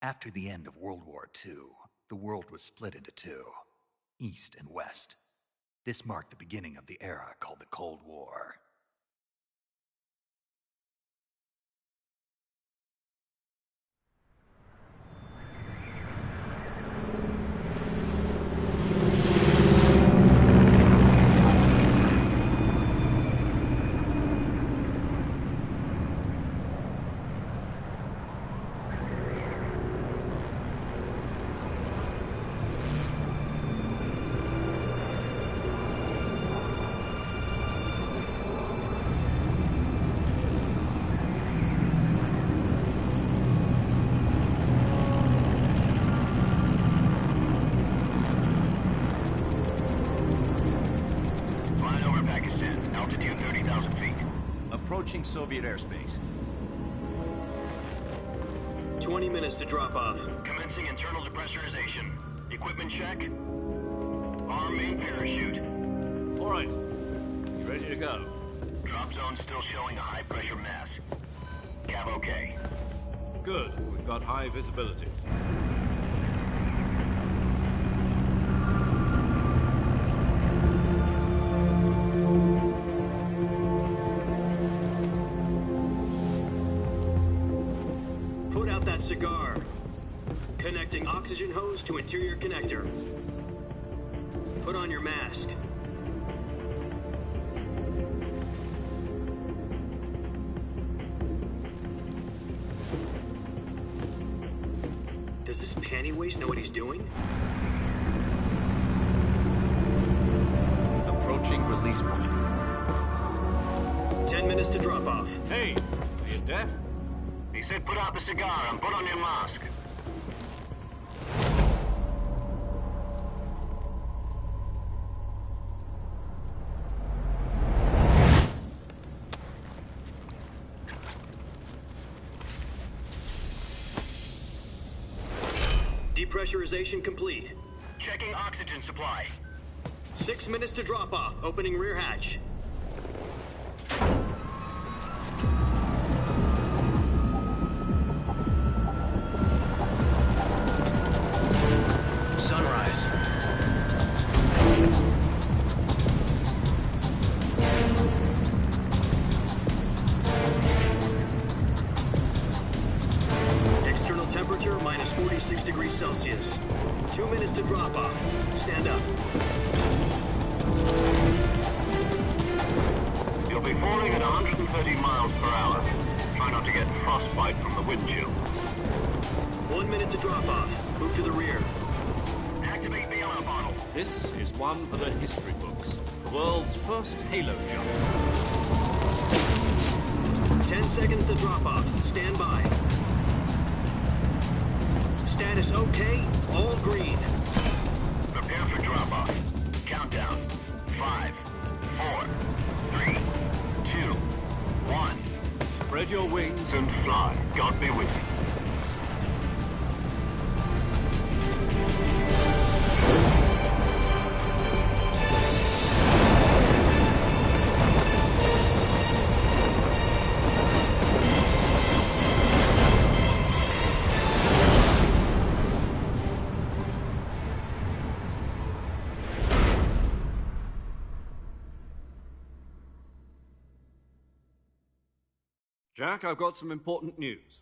After the end of World War II, the world was split into two, East and West. This marked the beginning of the era called the Cold War. Approaching Soviet airspace. 20 minutes to drop off. Commencing internal depressurization. Equipment check. Arm main parachute. All right. You ready to go? Drop zone still showing a high pressure mass. Cav okay. Good. We've got high visibility. Cigar. Connecting oxygen hose to interior connector. Put on your mask. Does this panty waste know what he's doing? Approaching release point. 10 minutes to drop off. Hey, are you deaf? He said put out the cigar and put on your mask. Depressurization complete. Checking oxygen supply. 6 minutes to drop off. Opening rear hatch. Temperature minus 46 degrees Celsius. 2 minutes to drop off. Stand up. You'll be falling at 130 miles per hour. Try not to get frostbite from the wind chill. 1 minute to drop off. Move to the rear. Activate the alarm bottle. This is one for the history books. The world's first halo jump. 10 seconds to drop off. Stand by. Status okay, all green. Prepare for drop-off. Countdown. 5, 4, 3, 2, 1. Spread your wings And fly. God be with you. Jack, I've got some important news.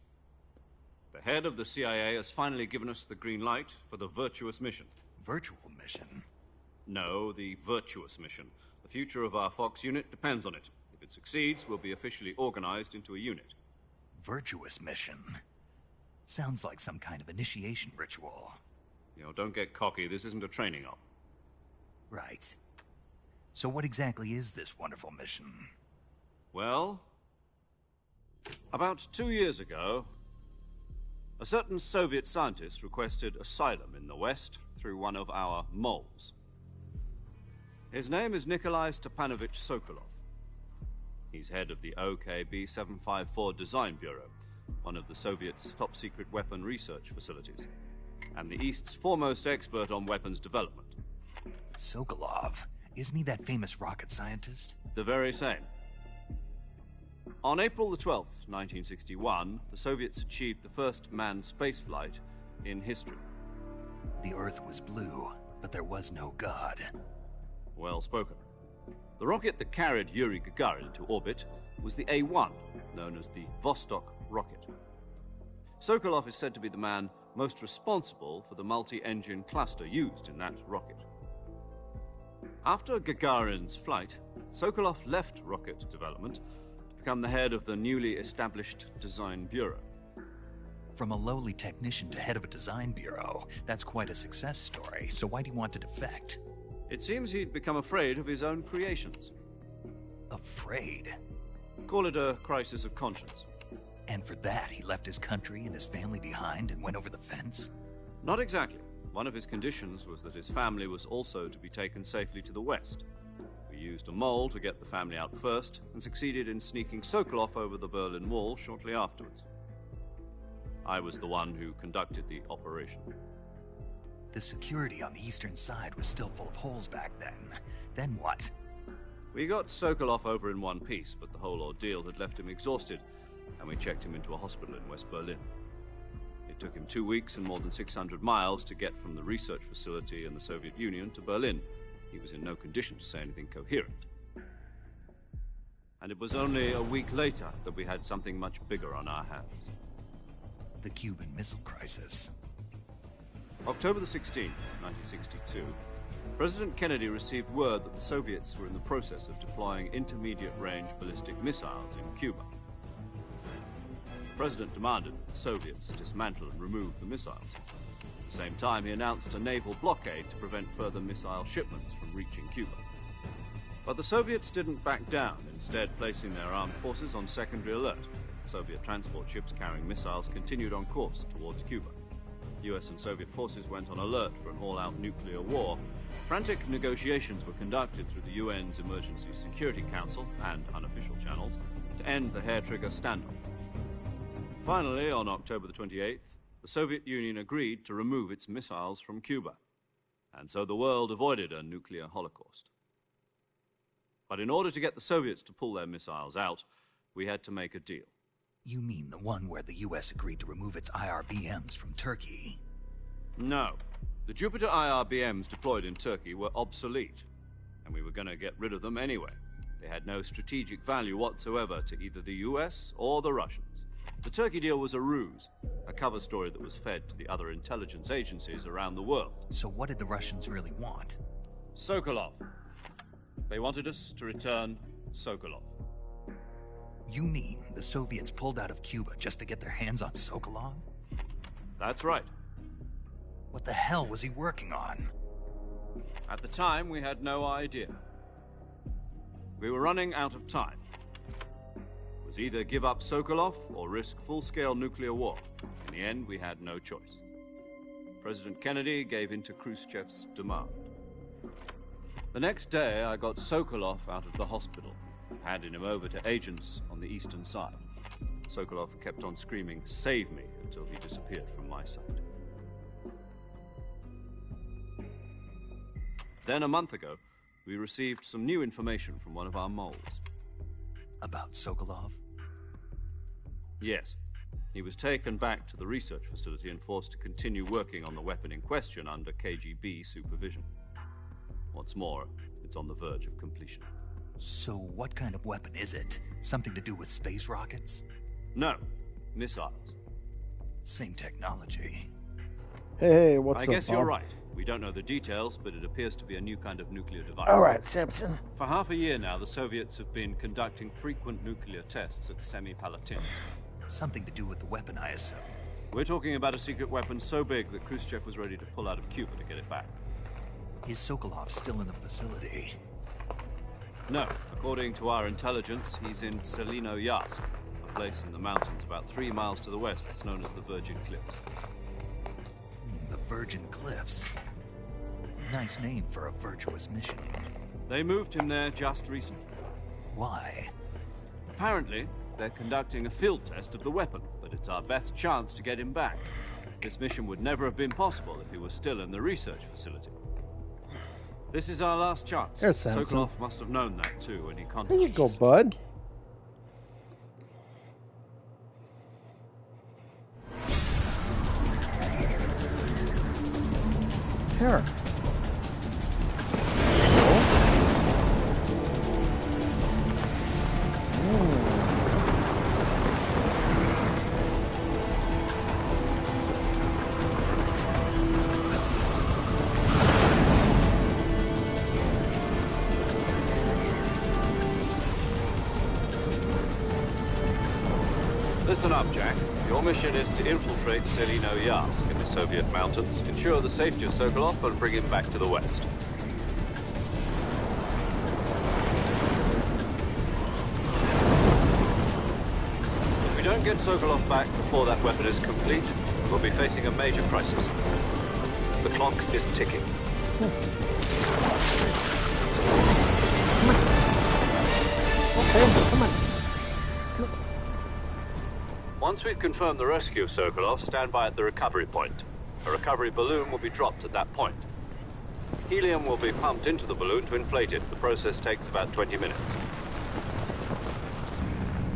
The head of the CIA has finally given us the green light for the Virtuous mission. Virtual mission? No, the Virtuous mission. The future of our Fox unit depends on it. If it succeeds, we'll be officially organized into a unit. Virtuous mission? Sounds like some kind of initiation ritual. You know, don't get cocky. This isn't a training op. Right. So what exactly is this wonderful mission? Well, about 2 years ago, a certain Soviet scientist requested asylum in the West through one of our moles. His name is Nikolai Stepanovich Sokolov. He's head of the OKB-754 Design Bureau, one of the Soviets' top-secret weapon research facilities, and the East's foremost expert on weapons development. Sokolov? Isn't he that famous rocket scientist? The very same. On April the 12th, 1961, the Soviets achieved the first manned spaceflight in history. The Earth was blue, but there was no God. Well spoken. The rocket that carried Yuri Gagarin into orbit was the A-1, known as the Vostok rocket. Sokolov is said to be the man most responsible for the multi-engine cluster used in that rocket. After Gagarin's flight, Sokolov left rocket development to become the head of the newly established Design Bureau. From a lowly technician to head of a design bureau, that's quite a success story, so why do you want to defect? It seems he'd become afraid of his own creations. Afraid? Call it a crisis of conscience. And for that, he left his country and his family behind and went over the fence? Not exactly. One of his conditions was that his family was also to be taken safely to the west. We used a mole to get the family out first, and succeeded in sneaking Sokolov over the Berlin Wall shortly afterwards. I was the one who conducted the operation. The security on the eastern side was still full of holes back then. Then what? We got Sokolov over in one piece, but the whole ordeal had left him exhausted, and we checked him into a hospital in West Berlin. It took him 2 weeks and more than 600 miles to get from the research facility in the Soviet Union to Berlin. He was in no condition to say anything coherent. And it was only a week later that we had something much bigger on our hands. The Cuban Missile Crisis. October the 16th, 1962, President Kennedy received word that the Soviets were in the process of deploying intermediate-range ballistic missiles in Cuba. The President demanded that the Soviets dismantle and remove the missiles. At the same time, he announced a naval blockade to prevent further missile shipments from reaching Cuba. But the Soviets didn't back down, instead placing their armed forces on secondary alert. Soviet transport ships carrying missiles continued on course towards Cuba. US and Soviet forces went on alert for an all-out nuclear war. Frantic negotiations were conducted through the UN's Emergency Security Council and unofficial channels to end the hair-trigger standoff. Finally, on October the 28th, the Soviet Union agreed to remove its missiles from Cuba, and so the world avoided a nuclear holocaust. But in order to get the Soviets to pull their missiles out, we had to make a deal. You mean the one where the US agreed to remove its IRBMs from Turkey? No. The Jupiter IRBMs deployed in Turkey were obsolete, and we were going to get rid of them anyway. They had no strategic value whatsoever to either the US or the Russians. The Turkey deal was a ruse, a cover story that was fed to the other intelligence agencies around the world. So what did the Russians really want? Sokolov. They wanted us to return Sokolov. You mean the Soviets pulled out of Cuba just to get their hands on Sokolov? That's right. What the hell was he working on? At the time, we had no idea. We were running out of time. It was either give up Sokolov or risk full-scale nuclear war. In the end, we had no choice. President Kennedy gave in to Khrushchev's demand. The next day, I got Sokolov out of the hospital, handing him over to agents on the eastern side. Sokolov kept on screaming, "Save me," until he disappeared from my sight. Then, a month ago, we received some new information from one of our moles. About Sokolov? Yes. He was taken back to the research facility and forced to continue working on the weapon in question under KGB supervision. What's more, it's on the verge of completion. So what kind of weapon is it? Something to do with space rockets? No, missiles. Same technology. Hey, what's up, I guess you're Bob? right. We don't know the details, but it appears to be a new kind of nuclear device. All right, Simpson. For half a year now, the Soviets have been conducting frequent nuclear tests at Semipalatinsk. Something to do with the weapon, I assume. We're talking about a secret weapon so big that Khrushchev was ready to pull out of Cuba to get it back. Is Sokolov still in the facility? No. According to our intelligence, he's in Selino-Yarsk, a place in the mountains about 3 miles to the west that's known as the Virgin Cliffs. The Virgin Cliffs. Nice name for a virtuous mission. They moved him there just recently. Why? Apparently, they're conducting a field test of the weapon, but it's our best chance to get him back. This mission would never have been possible if he was still in the research facility. This is our last chance. There's Samson. Sokolov must have known that too when he There contacted you go, us. bud. Here. Listen up, Jack. Your mission is to infiltrate Selino-Yarsk in the Soviet mountains, ensure the safety of Sokolov, and bring him back to the west. If we don't get Sokolov back before that weapon is complete, we'll be facing a major crisis. The clock is ticking. Okay, come on. Once we've confirmed the rescue of Sokolov, stand by at the recovery point. A recovery balloon will be dropped at that point. Helium will be pumped into the balloon to inflate it. The process takes about 20 minutes.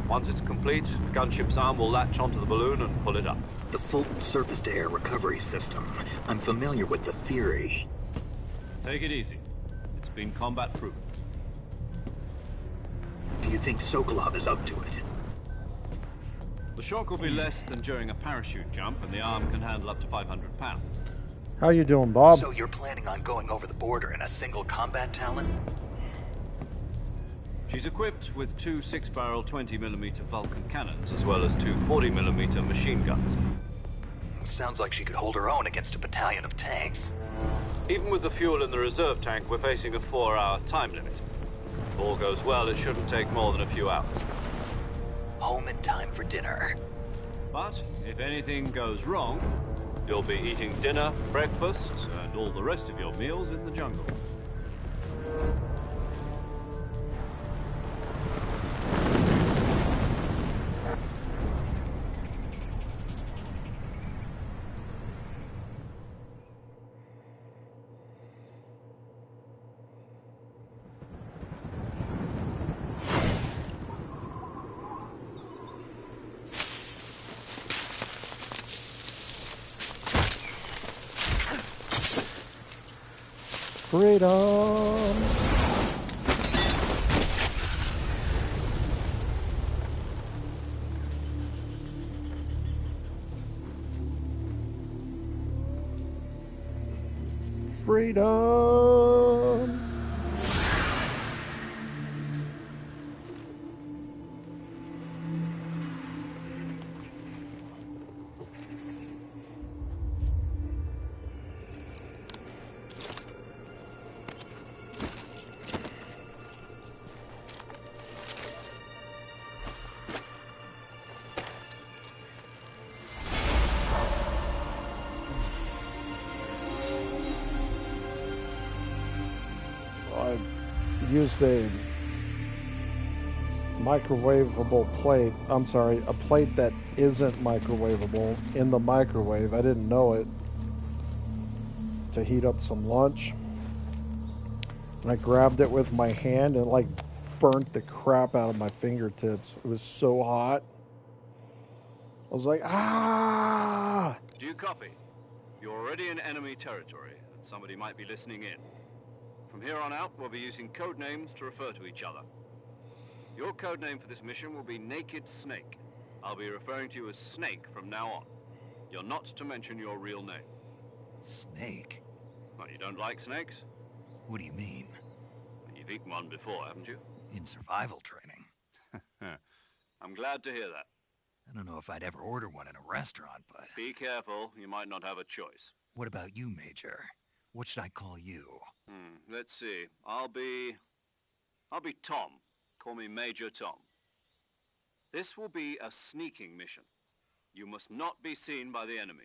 Once it's complete, the gunship's arm will latch onto the balloon and pull it up. The Fulton surface-to-air recovery system. I'm familiar with the theory. Take it easy. It's been combat-proven. Do you think Sokolov is up to it? The shock will be less than during a parachute jump, and the arm can handle up to 500 pounds. How you doing, Bob? So you're planning on going over the border in a single combat Talon? She's equipped with two 6-barrel 20mm Vulcan cannons, as well as two 40mm machine guns. Sounds like she could hold her own against a battalion of tanks. Even with the fuel in the reserve tank, we're facing a 4-hour time limit. If all goes well, it shouldn't take more than a few hours. Home in time for dinner. But if anything goes wrong, you'll be eating dinner, breakfast, and all the rest of your meals in the jungle. Freedom! Freedom! I used a microwavable plate. I'm sorry, a plate that isn't microwavable in the microwave. I didn't know it. To heat up some lunch. And I grabbed it with my hand and like burnt the crap out of my fingertips. It was so hot. I was like, ah! Do you copy? You're already in enemy territory, and somebody might be listening in. From here on out, we'll be using code names to refer to each other. Your code name for this mission will be Naked Snake. I'll be referring to you as Snake from now on. You're not to mention your real name. Snake? Well, you don't like snakes? What do you mean? You've eaten one before, haven't you? In survival training. I'm glad to hear that. I don't know if I'd ever order one in a restaurant, but... Be careful, you might not have a choice. What about you, Major? What should I call you? Let's see. I'll be Tom. Call me Major Tom. This will be a sneaking mission. You must not be seen by the enemy.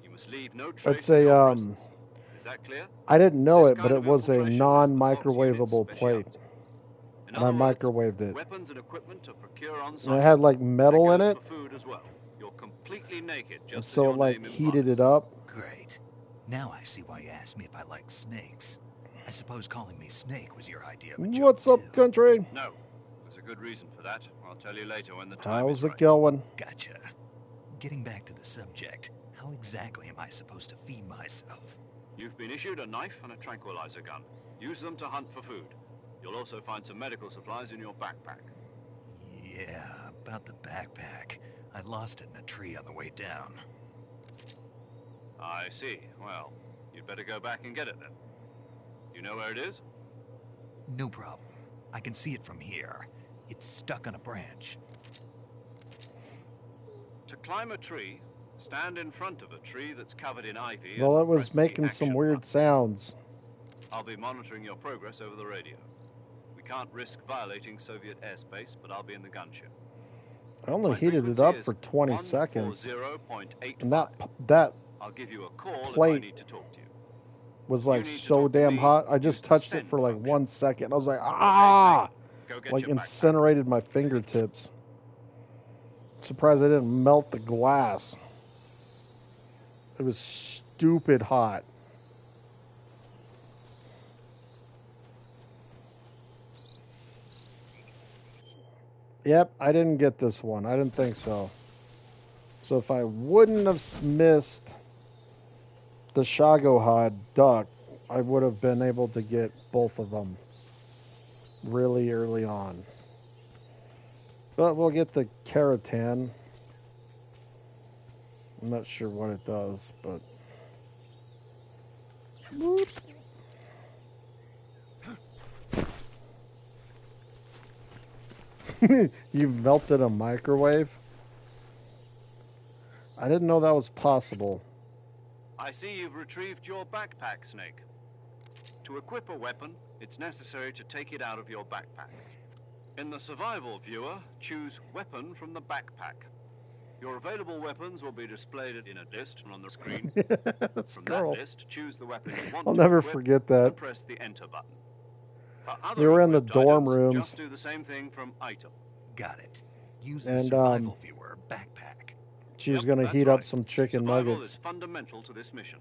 You must leave no trace It's of your a, presence. Is that clear? I didn't know This it, but kind it of was a infiltration is the non-microwavable Fox plate. unit's And I microwaved it. Weapons and equipment to procure on And site. it had like metal in That it, goes for food as well. You're completely naked, just and as so your it like name heated implies. it up. Great. Now I see why you asked me if I like snakes. I suppose calling me Snake was your idea of a joke, What's up, too. country? No, there's a good reason for that. I'll tell you later when the time How's is it right. going? Gotcha. Getting back to the subject, how exactly am I supposed to feed myself? You've been issued a knife and a tranquilizer gun. Use them to hunt for food. You'll also find some medical supplies in your backpack. Yeah, about the backpack. I lost it in a tree on the way down. I see. Well, you'd better go back and get it then. You know where it is? No problem. I can see it from here. It's stuck on a branch. To climb a tree, stand in front of a tree that's covered in ivy. Well, and it was press the making some action weird button. sounds. I'll be monitoring your progress over the radio. We can't risk violating Soviet airspace, but I'll be in the gunship. I only My heated it frequency up is for 20 seconds. 140.85. And that I'll give you a call if I plate need to talk to you. was You like need to so talk to damn me, hot. I use just the touched it send for like function. 1 second. I was like, Okay, ah! Snake, go get Like your backpack. incinerated my fingertips. Surprised I didn't melt the glass. It was stupid hot. Yep, I didn't get this one. I didn't think so. So if I wouldn't have missed the Shagohod duck, I would have been able to get both of them really early on. But we'll get the Keratan. I'm not sure what it does, but... Whoop. You melted a microwave? I didn't know that was possible. I see you've retrieved your backpack, Snake. To equip a weapon, it's necessary to take it out of your backpack. In the survival viewer, choose Weapon from the backpack. Your available weapons will be displayed in a list on the screen. That's From girl. that list, choose the weapon you want I'll to never equip forget that. and press the Enter button. For other We were in the equipped dorm items, rooms. just do the same thing from Item. Got it. Use the And, survival viewer backpack. She's Yep, gonna that's heat right. up some chicken Survival nuggets. is fundamental to this mission.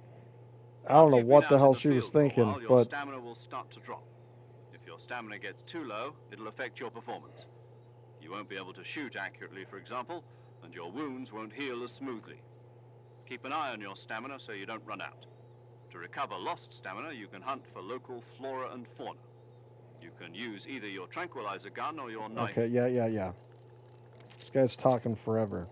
I don't After know you've what been the out hell in she was field for a thinking, while, your but stamina will start to drop. If your stamina gets too low, it'll affect your performance. You won't be able to shoot accurately, for example, and your wounds won't heal as smoothly. Keep an eye on your stamina so you don't run out. To recover lost stamina, you can hunt for local flora and fauna. You can use either your tranquilizer gun or your knife. okay, yeah. This guy's talking forever.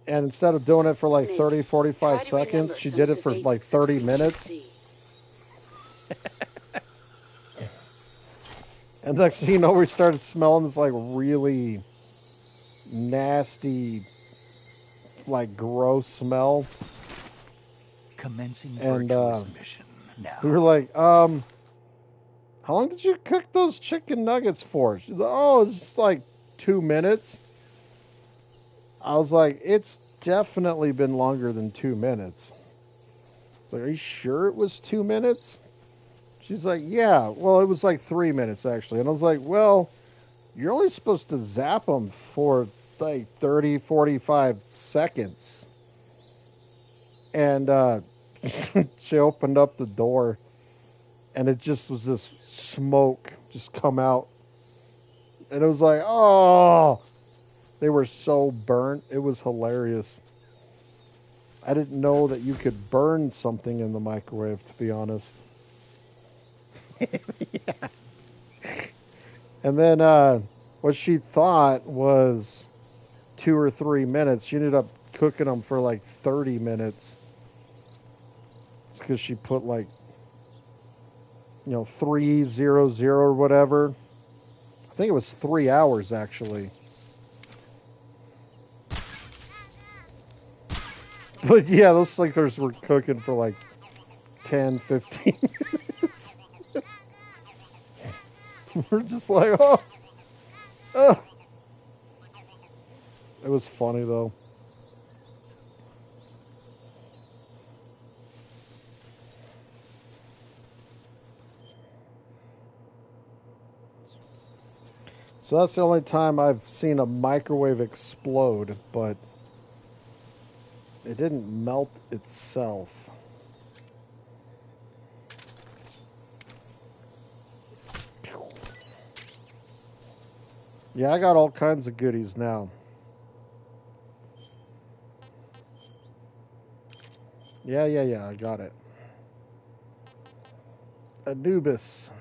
And instead of doing it for like Snake, 30, 45 try to seconds, remember she some did of it the for like basics of 30 minutes. CQC. And next thing you know, we started smelling this like really nasty, like gross smell. Commencing And, virtuous mission now. We were like, how long did you cook those chicken nuggets for? She's like, oh, it's just like 2 minutes. I was like, it's definitely been longer than 2 minutes. I was like, are you sure it was 2 minutes? She's like, yeah. Well, it was like 3 minutes, actually. And I was like, well, you're only supposed to zap them for like 30, 45 seconds. And she opened up the door, and it just was this smoke just come out. And it was like, oh, they were so burnt. It was hilarious. I didn't know that you could burn something in the microwave, to be honest. Yeah. And then what she thought was 2 or 3 minutes, she ended up cooking them for like 30 minutes. It's because she put like, 300 or whatever. I think it was 3 hours actually. But yeah, those Slinkers were cooking for like 10, 15 minutes. We're just like, oh. It was funny though. So that's the only time I've seen a microwave explode, but it didn't melt itself. Yeah, I got all kinds of goodies now. Yeah, I got it. Anubis.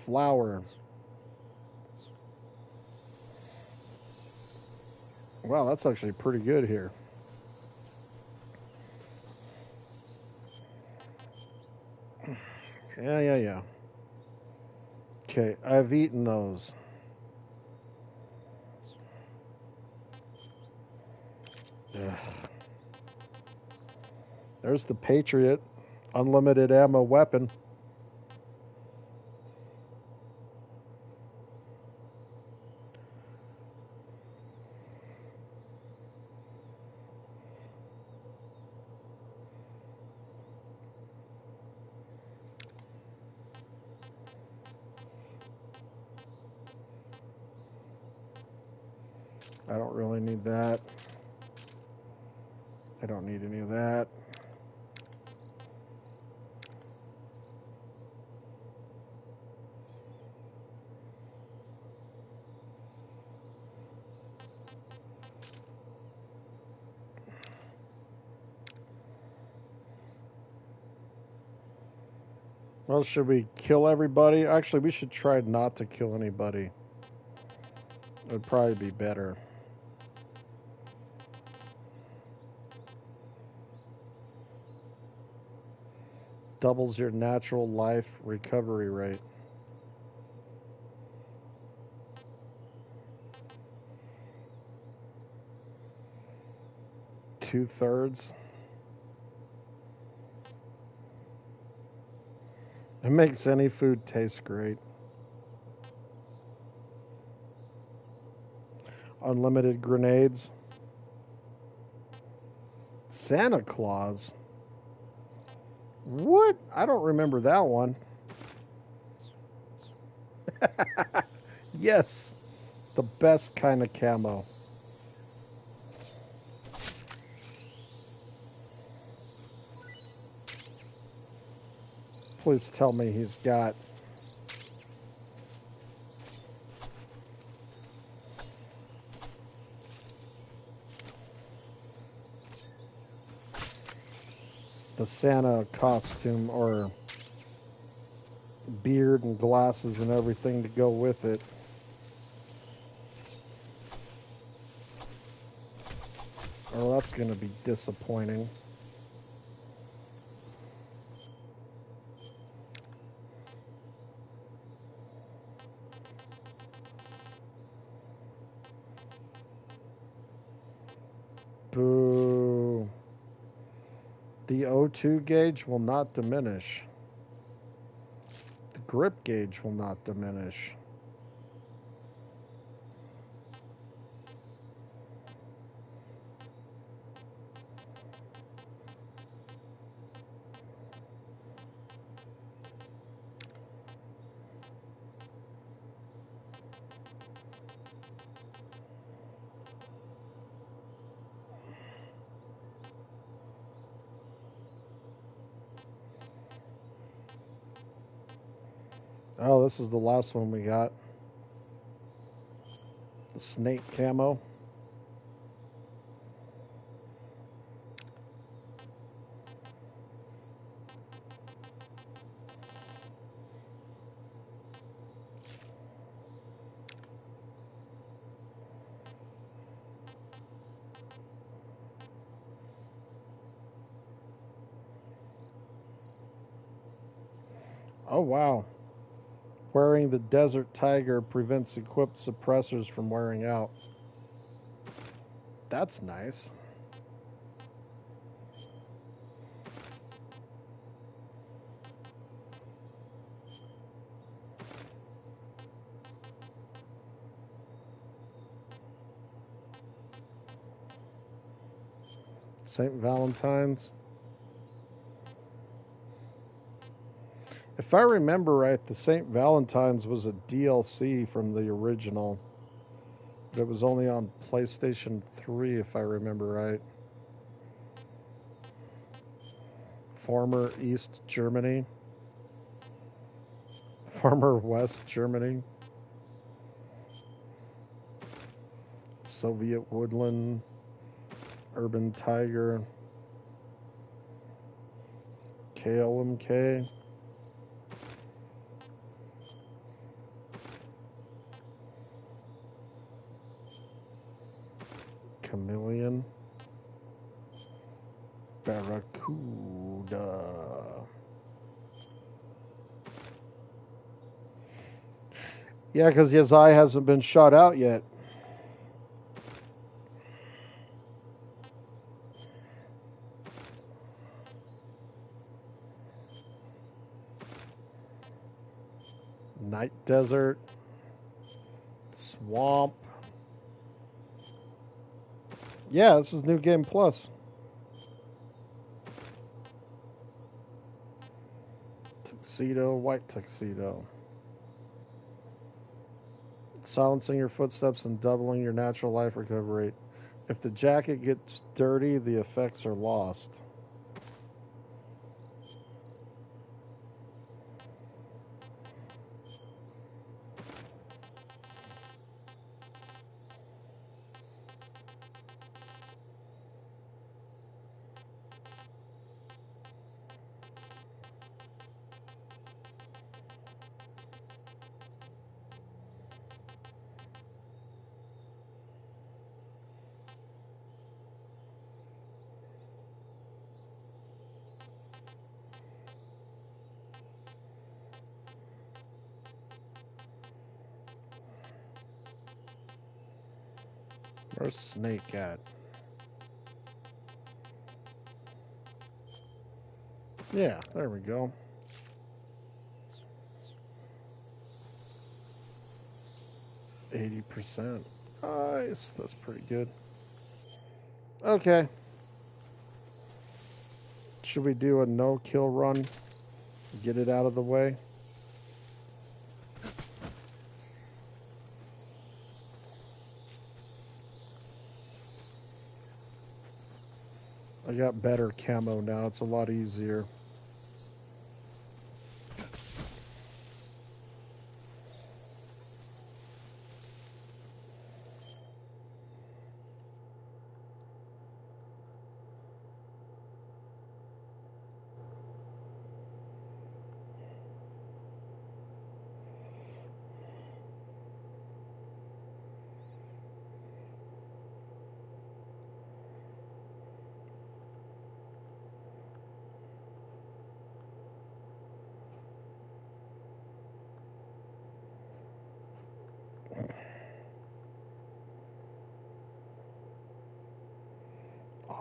Flower. Wow, that's actually pretty good here. Yeah. Okay, I've eaten those. Ugh. There's the Patriot. Unlimited ammo weapon. I don't really need that. I don't need any of that. Well, should we kill everybody? Actually, we should try not to kill anybody. It would probably be better. Doubles your natural life recovery rate. Two-thirds. It makes any food taste great. Unlimited grenades. Santa Claus. What? I don't remember that one. Yes. The best kind of camo. Please tell me he's got... the Santa costume or beard and glasses and everything to go with it. Oh, that's going to be disappointing. Boo. The O2 gauge will not diminish. The grip gauge will not diminish. Oh, this is the last one we got. The snake camo. Oh, wow. Wearing the Desert Tiger prevents equipped suppressors from wearing out. That's nice. St. Valentine's. If I remember right, the St. Valentine's was a DLC from the original. But it was only on PlayStation 3, if I remember right. Former East Germany. Former West Germany. Soviet Woodland, Urban Tiger, KLMK. Chameleon, Barracuda. Yeah, because his eye hasn't been shot out yet. Night Desert, Swamp. Yeah, this is New Game Plus. Tuxedo, white tuxedo. Silencing your footsteps and doubling your natural life recovery rate. If the jacket gets dirty, the effects are lost. Where's Snake at? Yeah, there we go. %. Nice. That's pretty good. Okay. Should we do a no-kill run? Get it out of the way? I got better camo now. It's a lot easier.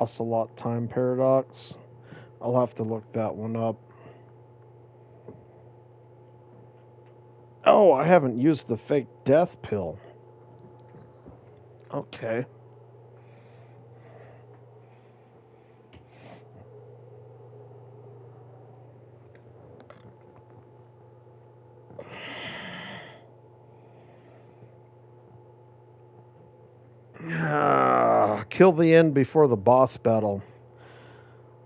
Ocelot Time Paradox. I'll have to look that one up. Oh, I haven't used the fake death pill. Okay. Kill the end before the boss battle.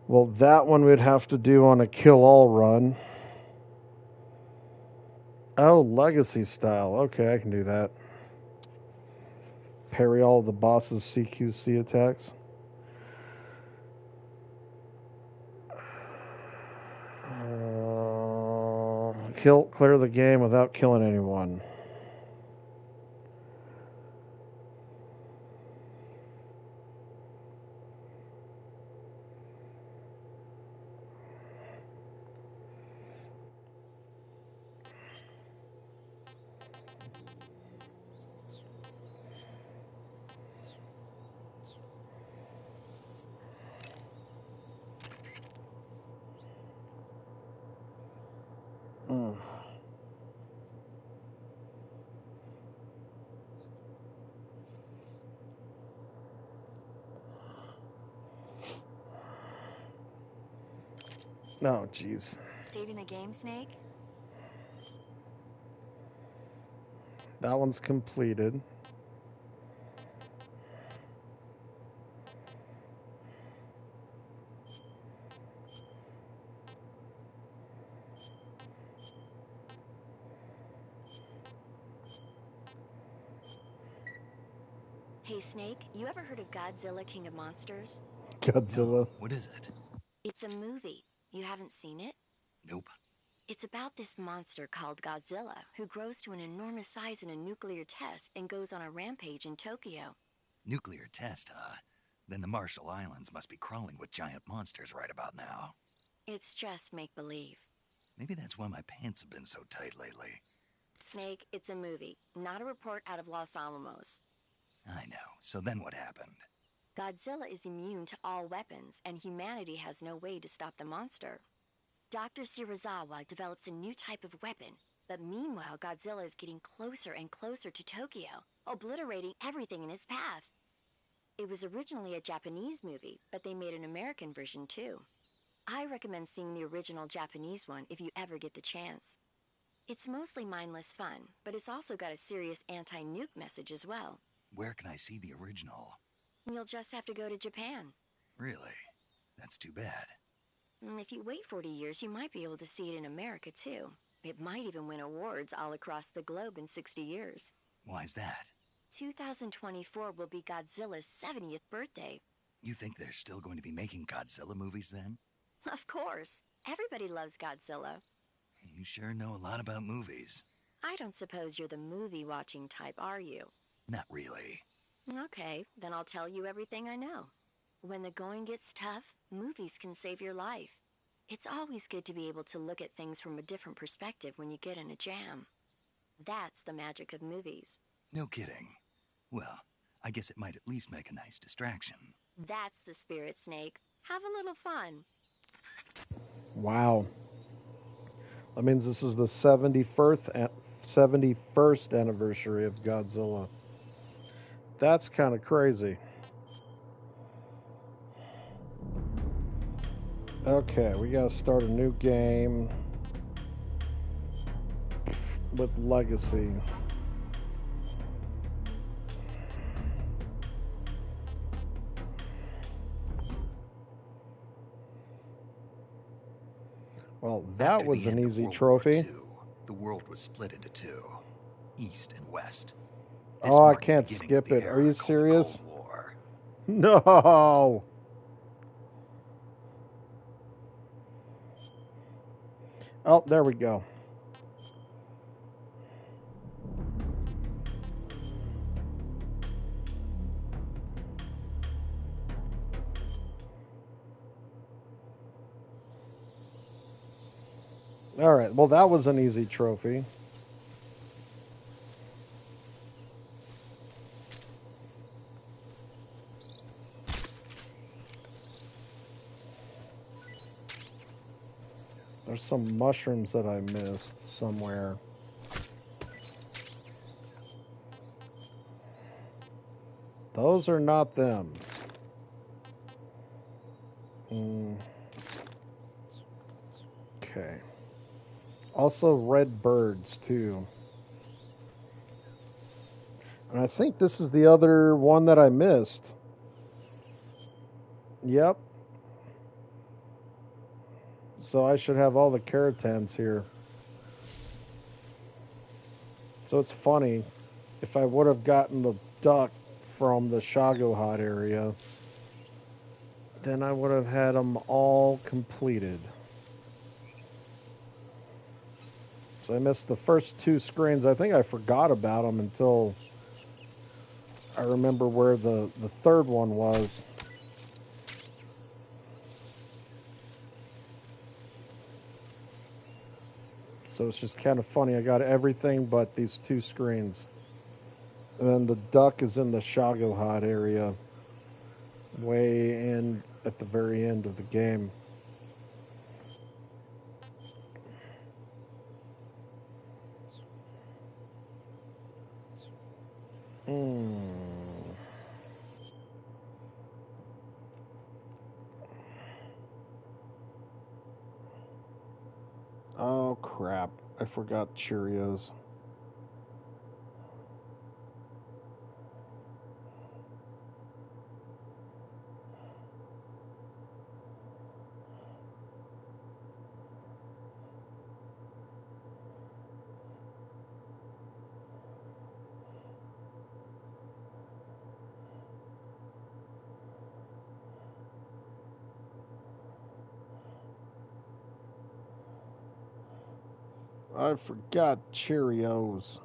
Well, that one we'd have to do on a kill-all run. Oh, legacy style. Okay, I can do that. Parry all of the boss's CQC attacks. Clear the game without killing anyone. Oh, jeez. Saving the game, Snake? That one's completed. Hey Snake, you ever heard of Godzilla King of Monsters? Godzilla. No, what is it? It's a movie. You haven't seen it? Nope. It's about this monster called Godzilla, who grows to an enormous size in a nuclear test and goes on a rampage in Tokyo. Nuclear test, huh? Then the Marshall Islands must be crawling with giant monsters right about now. It's just make-believe. Maybe that's why my pants have been so tight lately. Snake, it's a movie, not a report out of Los Alamos. I know. So then what happened? Godzilla is immune to all weapons, and humanity has no way to stop the monster. Dr. Shirazawa develops a new type of weapon, but meanwhile Godzilla is getting closer and closer to Tokyo, obliterating everything in his path. It was originally a Japanese movie, but they made an American version too. I recommend seeing the original Japanese one if you ever get the chance. It's mostly mindless fun, but it's also got a serious anti-nuke message as well. Where can I see the original? You'll just have to go to Japan. Really? That's too bad. If you wait 40 years, you might be able to see it in America too. It might even win awards all across the globe in 60 years. Why's that? 2024 will be Godzilla's 70th birthday. You think they're still going to be making Godzilla movies then? Of course. Everybody loves Godzilla. You sure know a lot about movies. I don't suppose you're the movie-watching type, are you? Not really. Okay, then I'll tell you everything I know. When the going gets tough, movies can save your life. It's always good to be able to look at things from a different perspective when you get in a jam. That's the magic of movies. No kidding. Well, I guess it might at least make a nice distraction. That's the spirit, Snake. Have a little fun. Wow. That means this is the 71st anniversary of Godzilla. That's kind of crazy. Okay, we gotta start a new game with Legacy. Well, that After was the an end of easy World War trophy. II, the world was split into two, East and West. This Oh, I marked the can't beginning skip of the it. Are era you called the serious? Cold War. No. Oh, there we go. All right. Well, that was an easy trophy. There's some mushrooms that I missed somewhere. Those are not them. Okay. Also red birds too. And I think this is the other one that I missed. Yep. So I should have all the keratins here. So it's funny. If I would have gotten the duck from the Shagohod area, then I would have had them all completed. So I missed the first two screens. I think I forgot about them until I remember where the third one was. So it's just kind of funny. I got everything but these two screens. And then the duck is in the Shagohod area. Way in at the very end of the game. Oh crap. I forgot Cheerios. I forgot Cheerios.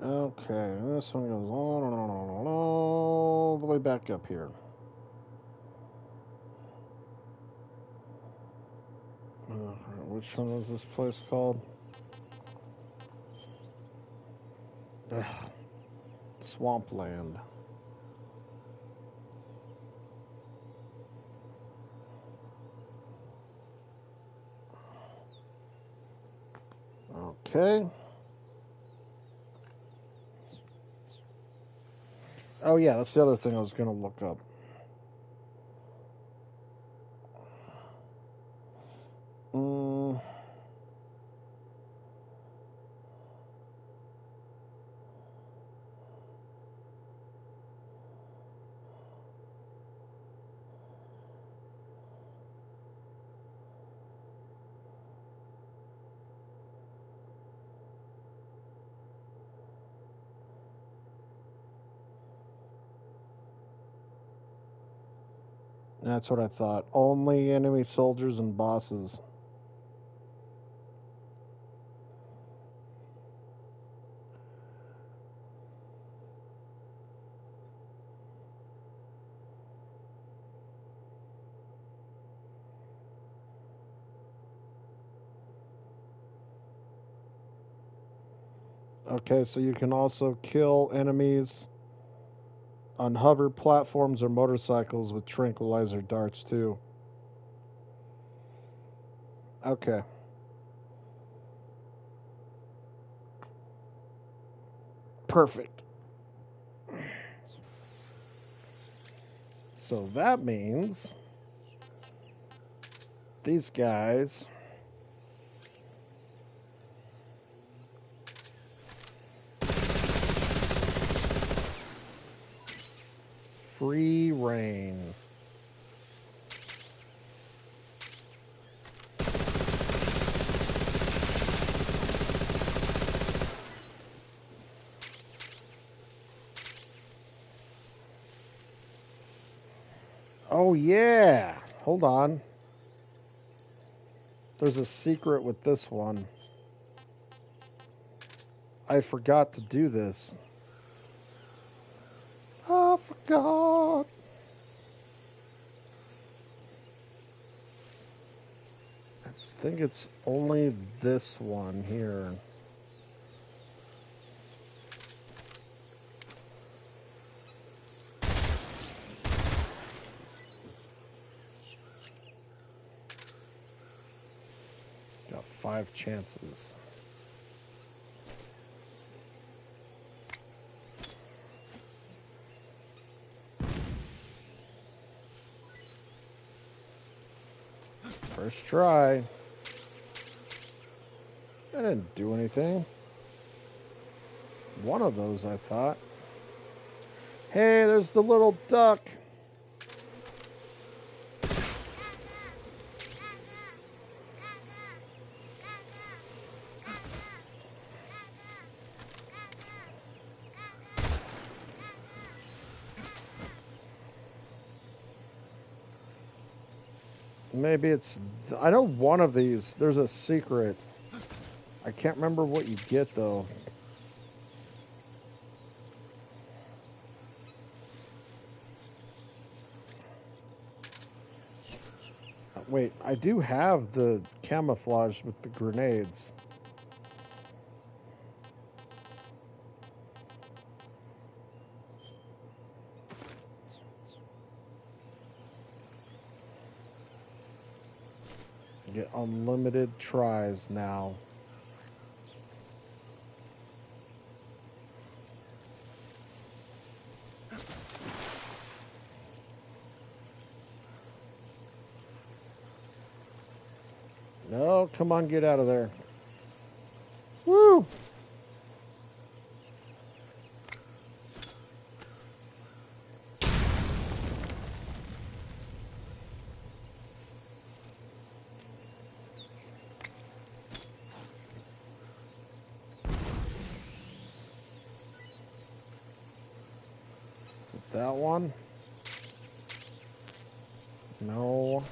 Okay, this one goes on and on and on, all the way back up here. Which one was this place called? Ugh. Swampland. Okay. Oh yeah, that's the other thing I was going to look up. That's what I thought. Only enemy soldiers and bosses. Okay, so you can also kill enemies on hover platforms or motorcycles with tranquilizer darts too. Okay. Perfect. So that means these guys free reign. Oh yeah. Hold on. There's a secret with this one. I forgot to do this. I forgot. I think it's only this one here. Got 5 chances. First try. I didn't do anything. One of those, I thought. Hey, there's the little duck. Maybe it's... I know one of these, there's a secret. I can't remember what you get, though. Wait, I do have the camouflage with the grenades. Get unlimited tries now. No, come on, get out of there. Woo! Is it that one? No.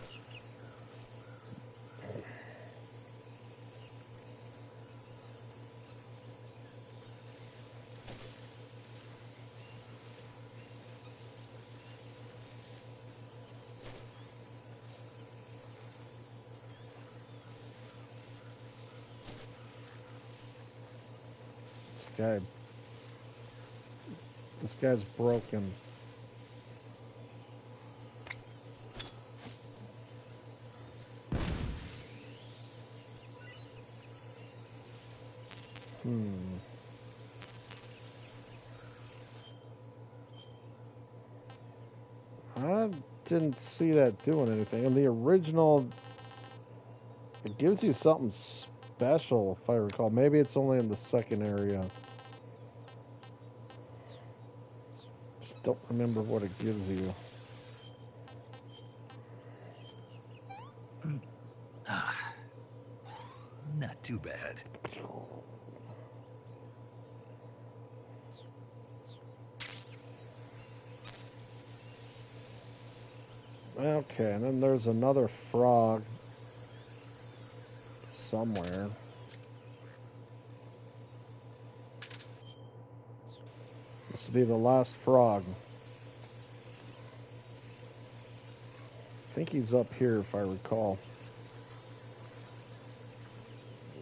This guy's broken. I didn't see that doing anything. In the original, it gives you something special, if I recall. Maybe it's only in the second area. Just don't remember what it gives you. Not too bad. Okay, and then there's another frog somewhere. This will be the last frog. I think he's up here, if I recall.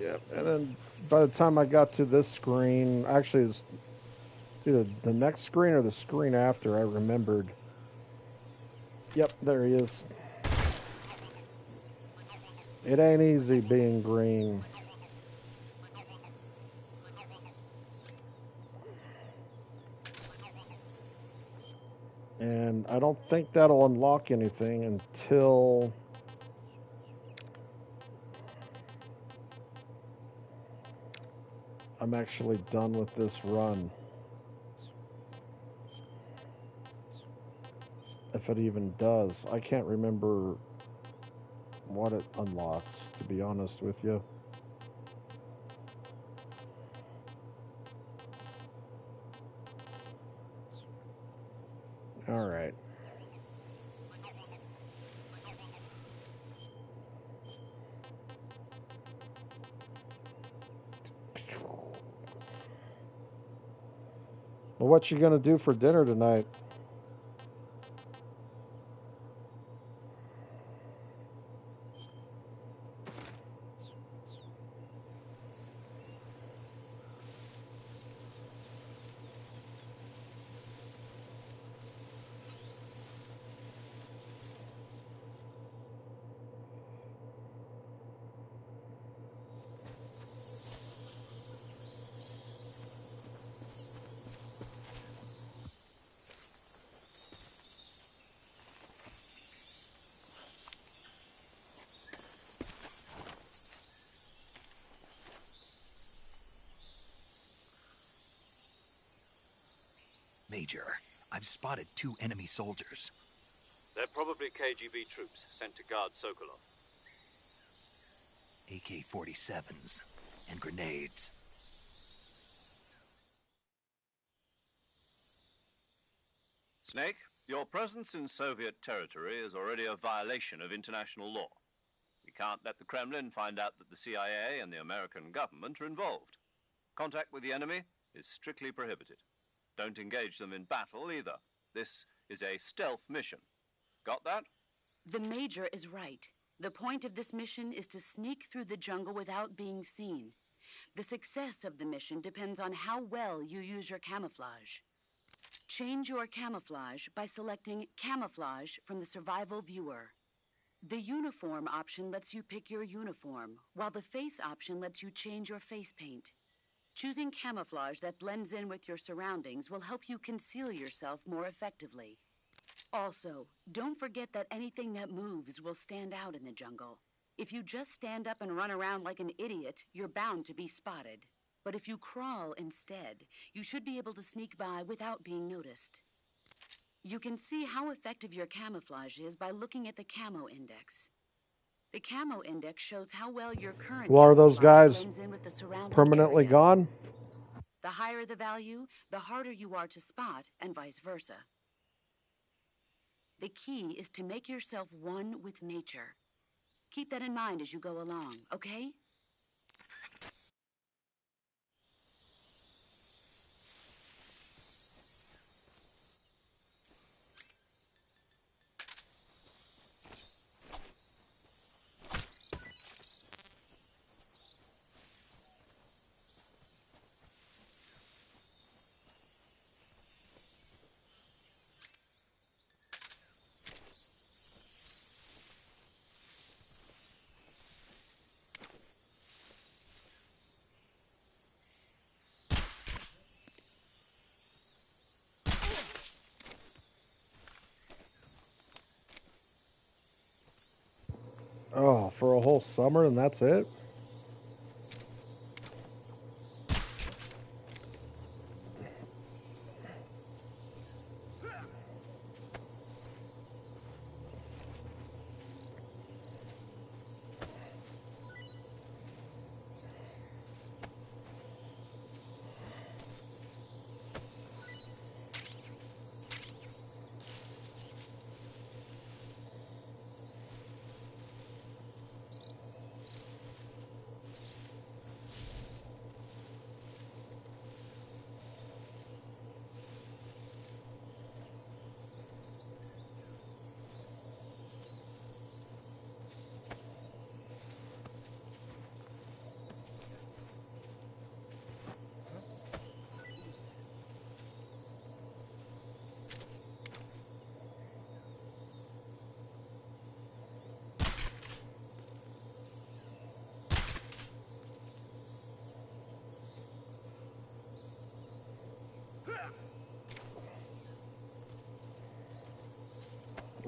Yep, and then by the time I got to this screen, actually it's either the next screen or the screen after, I remembered. Yep, there he is. It ain't easy being green. And I don't think that'll unlock anything until I'm actually done with this run. If it even does. I can't remember what it unlocks, to be honest with you. All right. Well, what you gonna do for dinner tonight? Major, I've spotted 2 enemy soldiers. They're probably KGB troops sent to guard Sokolov. AK-47s and grenades. Snake, your presence in Soviet territory is already a violation of international law. We can't let the Kremlin find out that the CIA and the American government are involved. Contact with the enemy is strictly prohibited. Don't engage them in battle either. This is a stealth mission. Got that? The Major is right. The point of this mission is to sneak through the jungle without being seen. The success of the mission depends on how well you use your camouflage. Change your camouflage by selecting Camouflage from the Survival Viewer. The Uniform option lets you pick your uniform, while the Face option lets you change your face paint. Choosing camouflage that blends in with your surroundings will help you conceal yourself more effectively. Also, don't forget that anything that moves will stand out in the jungle. If you just stand up and run around like an idiot, you're bound to be spotted. But if you crawl instead, you should be able to sneak by without being noticed. You can see how effective your camouflage is by looking at the Camo Index. The Camo Index shows how well your current Well, are those camouflage guys blends in with the surrounding permanently area. gone? The higher the value, the harder you are to spot, and vice versa. The key is to make yourself one with nature. Keep that in mind as you go along, okay? Oh, for a whole summer and that's it?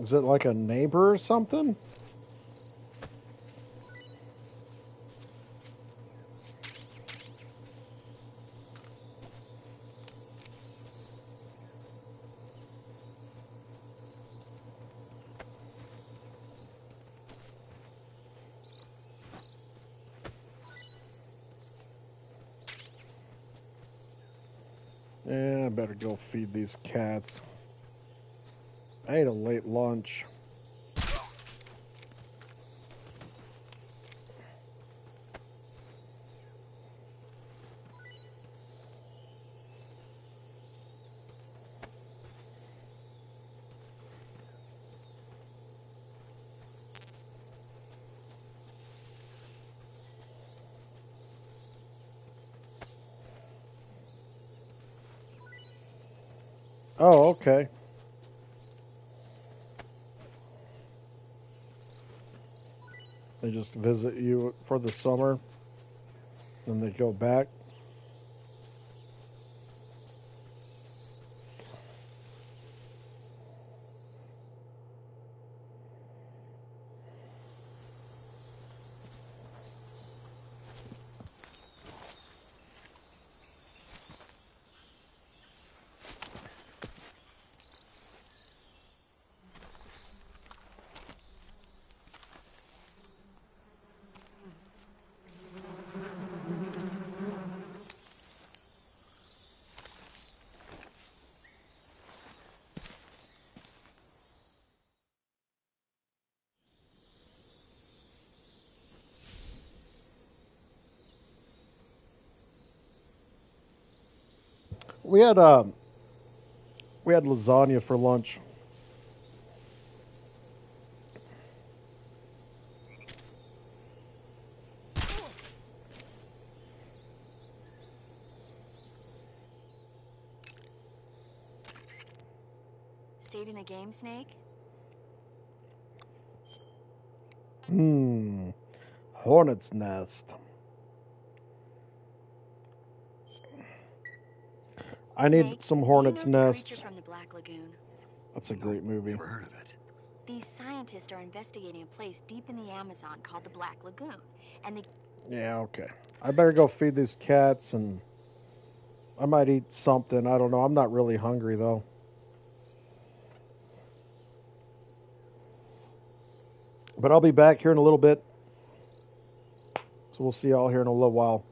Is it like a neighbor or something? Yeah, I better go feed these cats. I ate a late lunch. Oh, okay. They just visit you for the summer, then they go back. We had we had lasagna for lunch. Saving the game, Snake? Hornet's nest. I need Snake, some do hornet's you know the nests. creature from the Black Lagoon? That's a great movie. Never heard of it. These scientists are investigating a place deep in the Amazon called the Black Lagoon, and they Yeah, okay. I better go feed these cats and I might eat something. I don't know. I'm not really hungry though. But I'll be back here in a little bit. So we'll see y'all here in a little while.